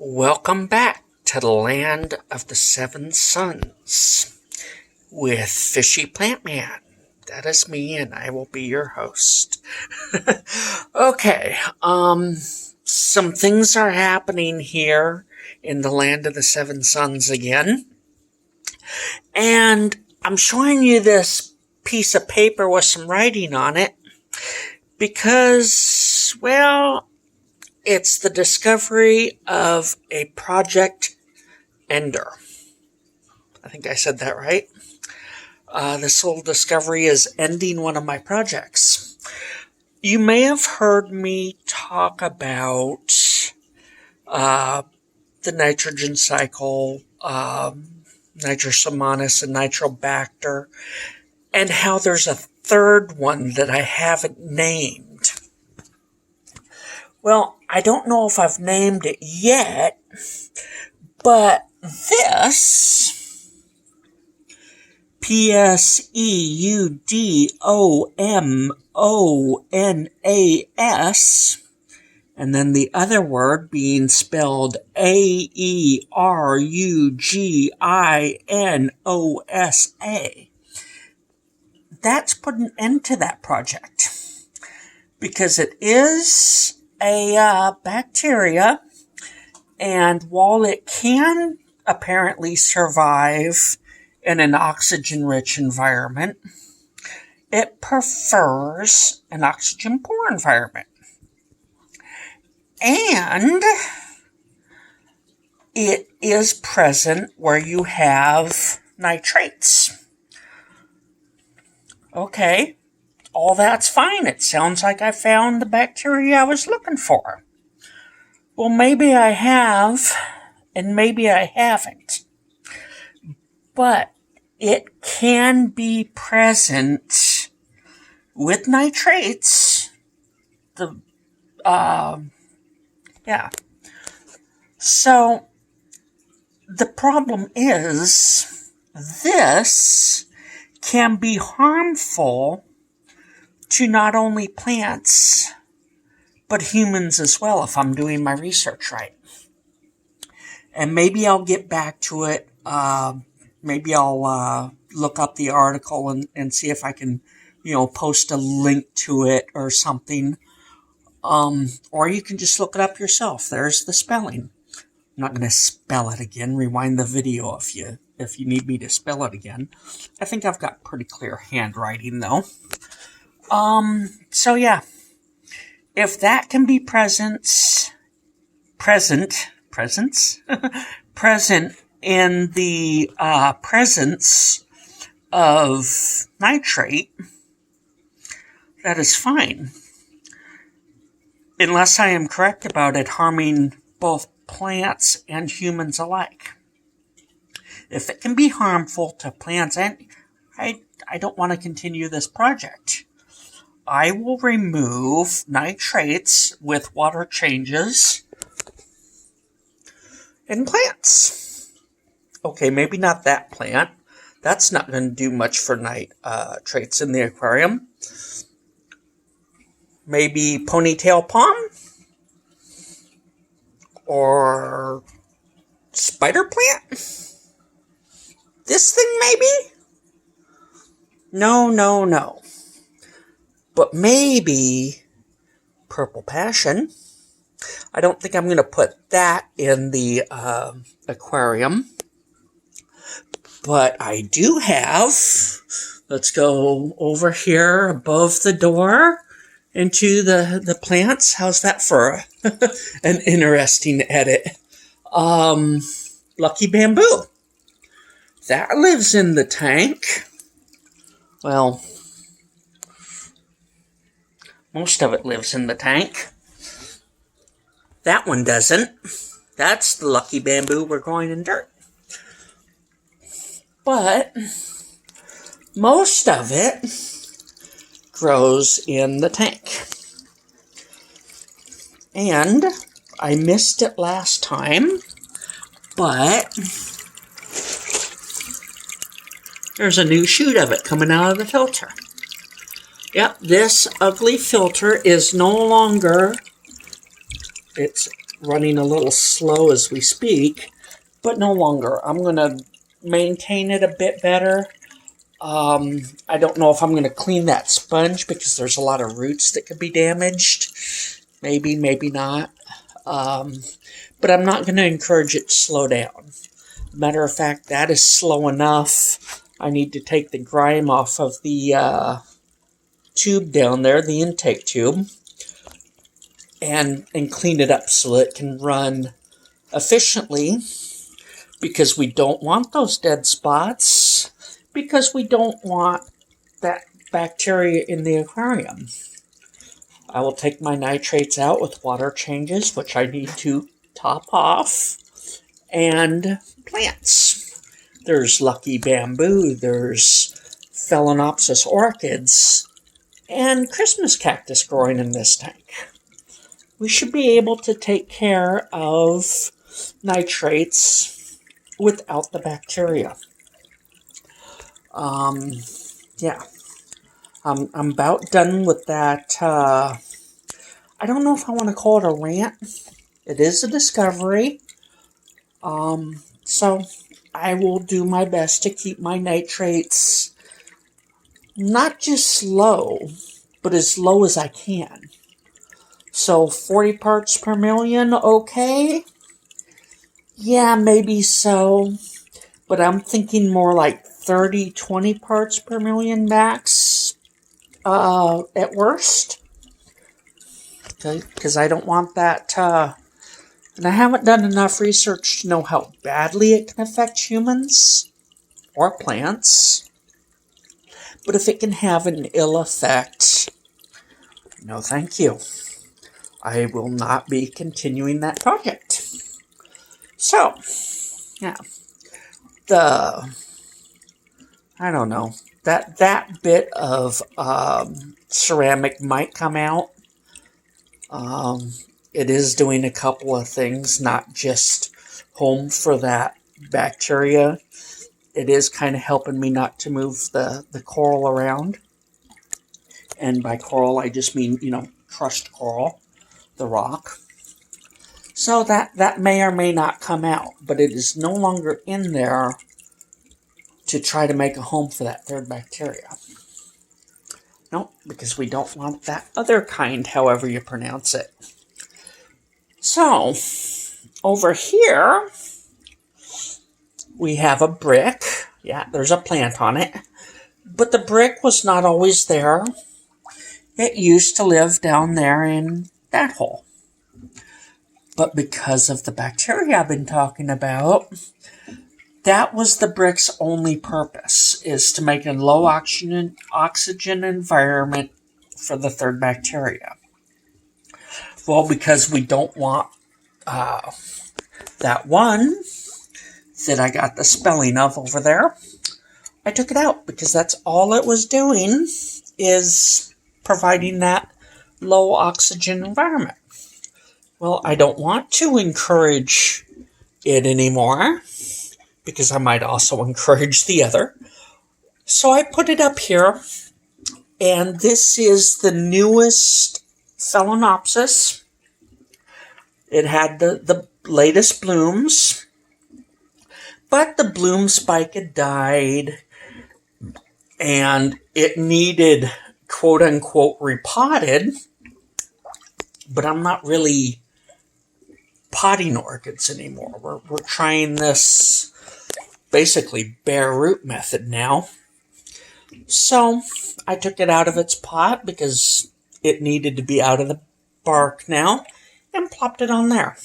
Welcome back to the land of the seven suns with Fishy Plant Man. That is me, and I will be your host. Okay, some things are happening here in the land of the seven suns again. And I'm showing you this piece of paper with some writing on it because, well, it's the discovery of a Project Ender. I think I said that right. This little discovery is ending one of my projects. You may have heard me talk about the nitrogen cycle, Nitrosomonas and Nitrobacter, and how there's a third one that I haven't named. Well, I don't know if I've named it yet, but this Pseudomonas, and then the other word being spelled AeruginOsa, that's put an end to that project because it is a bacteria, and while it can apparently survive in an oxygen-rich environment, it prefers an oxygen-poor environment. And it is present where you have nitrates. Okay. All that's fine. It sounds like I found the bacteria I was looking for. Well, maybe I have, and maybe I haven't. But it can be present with nitrates. So, the problem is, this can be harmful to not only plants, but humans as well, if I'm doing my research right. And maybe I'll get back to it. Maybe I'll look up the article and see if I can, post a link to it or something. Or you can just look it up yourself. There's the spelling. I'm not going to spell it again. Rewind the video if you need me to spell it again. I think I've got pretty clear handwriting, though. So yeah, if that can be present in the, presence of nitrate, that is fine. Unless I am correct about it harming both plants and humans alike. If it can be harmful to plants, and I don't want to continue this project. I will remove nitrates with water changes in plants. Okay, maybe not that plant. That's not going to do much for nitrates in the aquarium. Maybe ponytail palm? Or spider plant? This thing maybe? No. But maybe purple passion. I don't think I'm going to put that in the aquarium. But I do have, let's go over here above the door into the plants. How's that for an interesting edit? Lucky bamboo. That lives in the tank. Well, most of it lives in the tank. That one doesn't. That's the lucky bamboo we're growing in dirt. But most of it grows in the tank. And I missed it last time, but there's a new shoot of it coming out of the filter. Yep, this ugly filter is no longer, it's running a little slow as we speak, but no longer. I'm going to maintain it a bit better. I don't know if I'm going to clean that sponge because there's a lot of roots that could be damaged. Maybe, maybe not. But I'm not going to encourage it to slow down. Matter of fact, that is slow enough. I need to take the grime off of the tube down there, the intake tube, and clean it up so it can run efficiently, because we don't want those dead spots, because we don't want that bacteria in the aquarium. I will take my nitrates out with water changes, which I need to top off, and plants. There's lucky bamboo, there's Phalaenopsis orchids, and Christmas cactus growing in this tank. We should be able to take care of nitrates without the bacteria. Yeah. I'm about done with that. I don't know if I want to call it a rant. It is a discovery. So I will do my best to keep my nitrates not just low, but as low as I can. So 40 parts per million, okay? Yeah, maybe so. But I'm thinking more like 30, 20 parts per million max at worst. Okay, because I don't want that, and I haven't done enough research to know how badly it can affect humans or plants. But if it can have an ill effect, no thank you. I will not be continuing that project. So, yeah. I don't know. That bit of ceramic might come out. It is doing a couple of things, not just home for that bacteria. It is kind of helping me not to move the coral around. And by coral, I just mean, crushed coral, the rock. So that may or may not come out, but it is no longer in there to try to make a home for that third bacteria. No, because we don't want that other kind, however you pronounce it. So, over here, we have a brick. Yeah, there's a plant on it. But the brick was not always there. It used to live down there in that hole. But because of the bacteria I've been talking about, that was the brick's only purpose, is to make a low oxygen environment for the third bacteria. Well, because we don't want that one that I got the spelling of over there, I took it out because that's all it was doing, is providing that low oxygen environment. Well, I don't want to encourage it anymore, because I might also encourage the other. So I put it up here, and this is the newest Phalaenopsis. It had the latest blooms, but the bloom spike had died, and it needed, quote-unquote, repotted, but I'm not really potting orchids anymore. We're trying this basically bare root method now. So I took it out of its pot because it needed to be out of the bark now, and plopped it on there.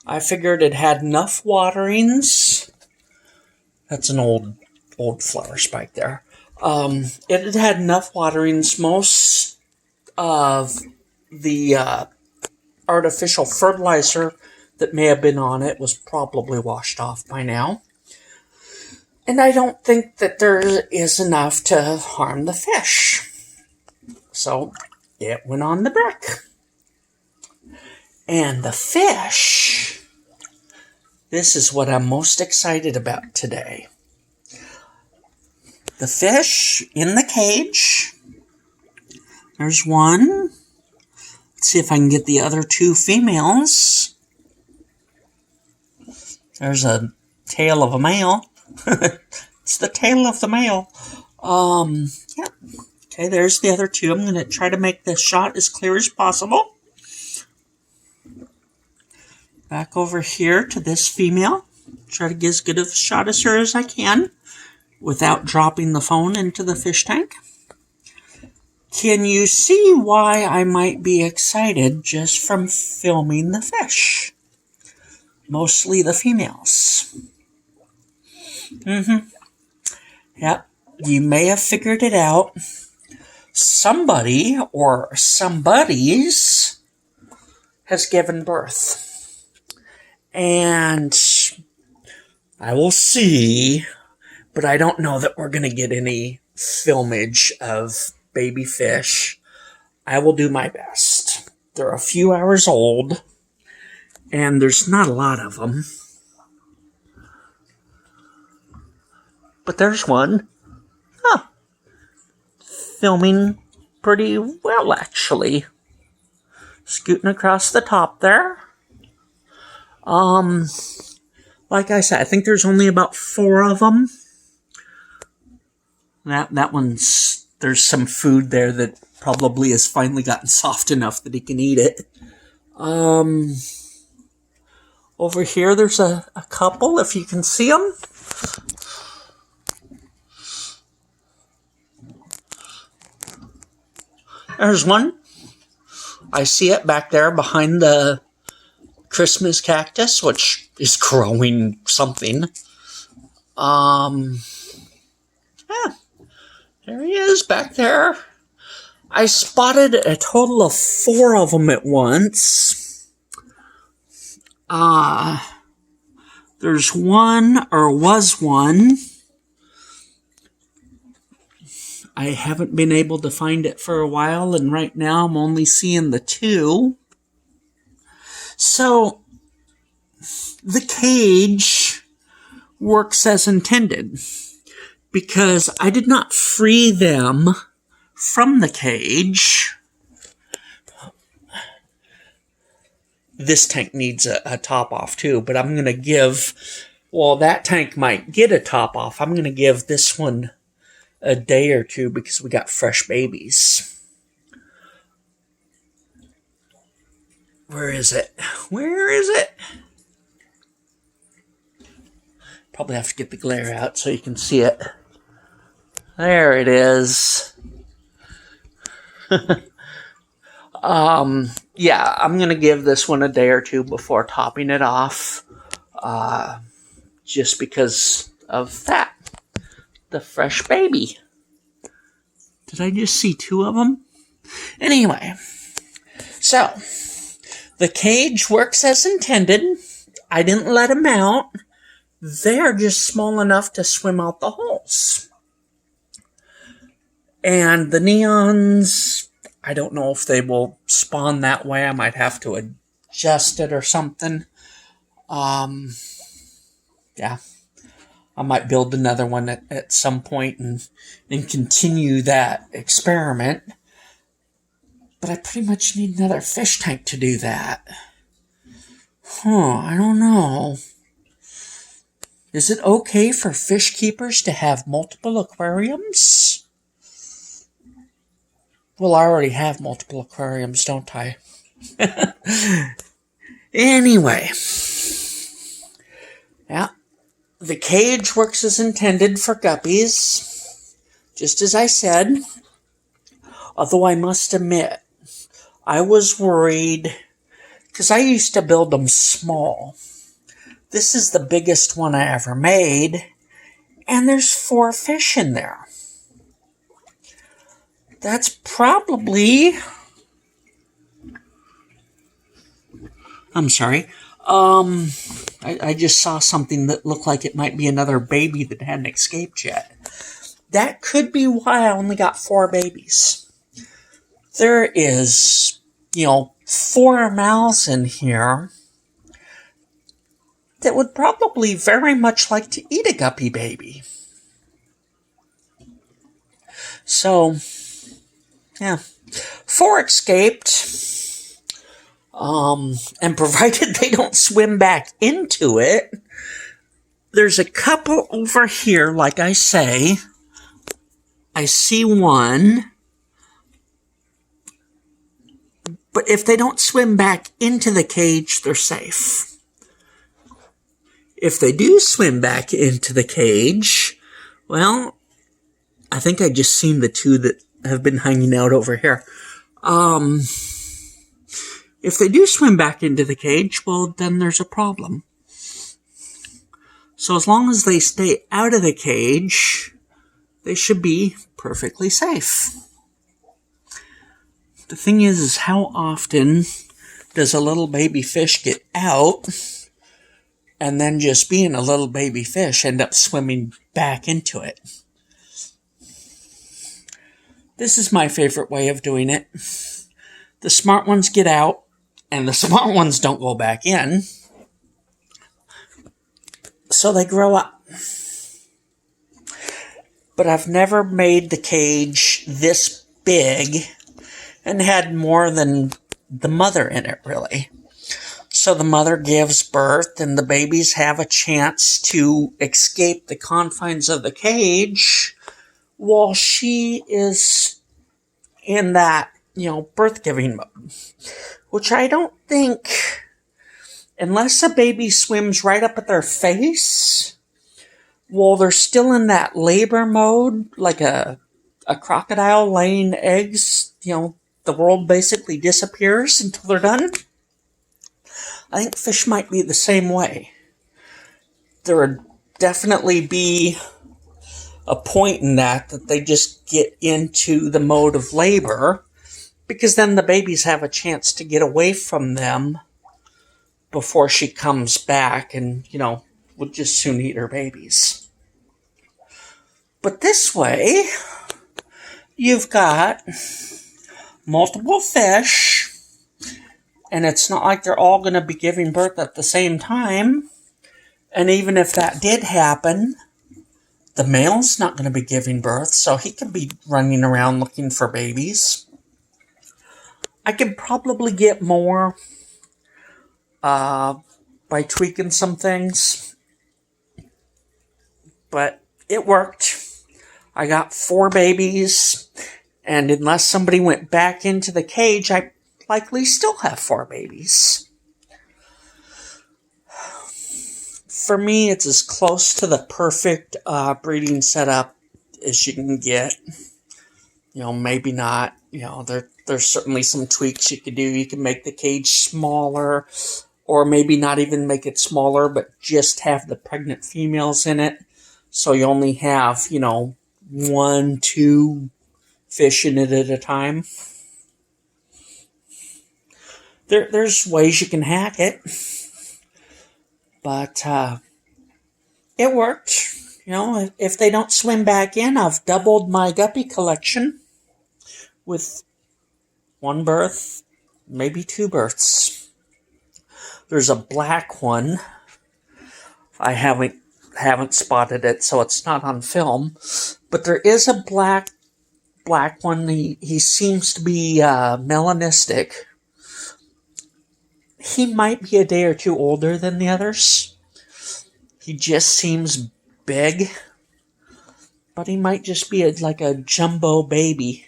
I figured it had enough waterings. That's an old flower spike there. It had enough waterings. Most of the artificial fertilizer that may have been on it was probably washed off by now. And I don't think that there is enough to harm the fish. So it went on the brick. And the fish, this is what I'm most excited about today. The fish in the cage. There's one. Let's see if I can get the other two females. There's a tail of a male. It's the tail of the male. Yeah. Okay, there's the other two. I'm going to try to make this shot as clear as possible. Back over here to this female. Try to get as good of a shot as her as I can without dropping the phone into the fish tank. Can you see why I might be excited just from filming the fish? Mostly the females. Yep, you may have figured it out. Somebody or somebodies has given birth. And I will see, but I don't know that we're going to get any filmage of baby fish. I will do my best. They're a few hours old, and there's not a lot of them. But there's one. Huh. Filming pretty well, actually. Scooting across the top there. Like I said, I think there's only about 4 of them. That one's, there's some food there that probably has finally gotten soft enough that he can eat it. Over here there's a couple, if you can see them. There's one. I see it back there behind the Christmas cactus, which is growing something. Yeah, there he is back there. I spotted a total of 4 of them at once. There's one, or was one. I haven't been able to find it for a while, and right now I'm only seeing the 2. So, the cage works as intended, because I did not free them from the cage. This tank needs a top off too, but I'm going to give, well, that tank might get a top off. I'm going to give this one a day or 2 because we got fresh babies. Where is it? Where is it? Probably have to get the glare out so you can see it. There it is. Yeah, I'm going to give this one a day or 2 before topping it off. Just because of that. The fresh baby. Did I just see 2 of them? Anyway. So, the cage works as intended. I didn't let them out. They're just small enough to swim out the holes. And the neons, I don't know if they will spawn that way. I might have to adjust it or something. Yeah. I might build another one at some point and continue that experiment. But I pretty much need another fish tank to do that. I don't know. Is it okay for fish keepers to have multiple aquariums? Well, I already have multiple aquariums, don't I? Anyway. Yeah. The cage works as intended for guppies. Just as I said. Although I must admit, I was worried, because I used to build them small. This is the biggest one I ever made, and there's 4 fish in there. That's probably... I'm sorry. I just saw something that looked like it might be another baby that hadn't escaped yet. That could be why I only got 4 babies. There is, 4 mouths in here that would probably very much like to eat a guppy baby. So, yeah. 4 escaped. And provided they don't swim back into it, There's a couple over here, like I say. I see one. But if they don't swim back into the cage, they're safe. If they do swim back into the cage, well, I think I just seen the two that have been hanging out over here. If they do swim back into the cage, well, then there's a problem. So as long as they stay out of the cage, they should be perfectly safe. The thing is how often does a little baby fish get out and then just being a little baby fish end up swimming back into it? This is my favorite way of doing it. The smart ones get out, and the smart ones don't go back in. So they grow up. But I've never made the cage this big and had more than the mother in it, really. So the mother gives birth, and the babies have a chance to escape the confines of the cage while she is in that, birth-giving mode. Which I don't think, unless a baby swims right up at their face, while they're still in that labor mode, like a crocodile laying eggs, the world basically disappears until they're done. I think fish might be the same way. There would definitely be a point in that they just get into the mode of labor, because then the babies have a chance to get away from them before she comes back and, would just soon eat her babies. But this way, you've got multiple fish, and it's not like they're all going to be giving birth at the same time. And even if that did happen, the male's not going to be giving birth, so he could be running around looking for babies. I could probably get more by tweaking some things, but it worked. I got 4 babies, and unless somebody went back into the cage, I likely still have 4 babies. For me, it's as close to the perfect breeding setup as you can get. Maybe not. There's certainly some tweaks you could do. You can make the cage smaller, or maybe not even make it smaller, but just have the pregnant females in it. So you only have, 1, 2 fish in it at a time. There's ways you can hack it. But it worked. If they don't swim back in, I've doubled my guppy collection with 1 birth, maybe 2 births. There's a black one. I haven't spotted it, so it's not on film. But there is a black one. He seems to be melanistic. He might be a day or 2 older than the others. He just seems big. But he might just be like a jumbo baby.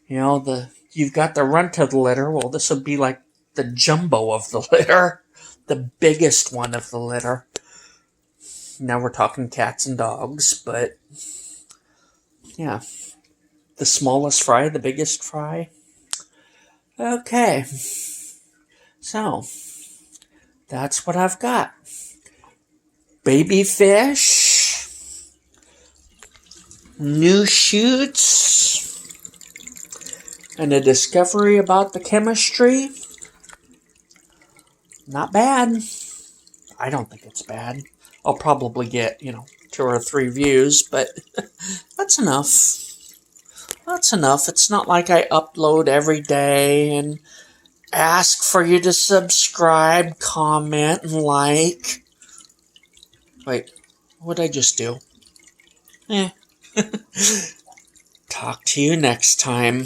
You've got the runt of the litter. Well, this would be like the jumbo of the litter. The biggest one of the litter. Now we're talking cats and dogs, but yeah. The smallest fry, the biggest fry. Okay. So, that's what I've got. Baby fish, new shoots, and a discovery about the chemistry. Not bad. I don't think it's bad. I'll probably get, 2 or 3 views, but that's enough. That's enough. It's not like I upload every day and ask for you to subscribe, comment, and like. Wait, what did I just do? Talk to you next time.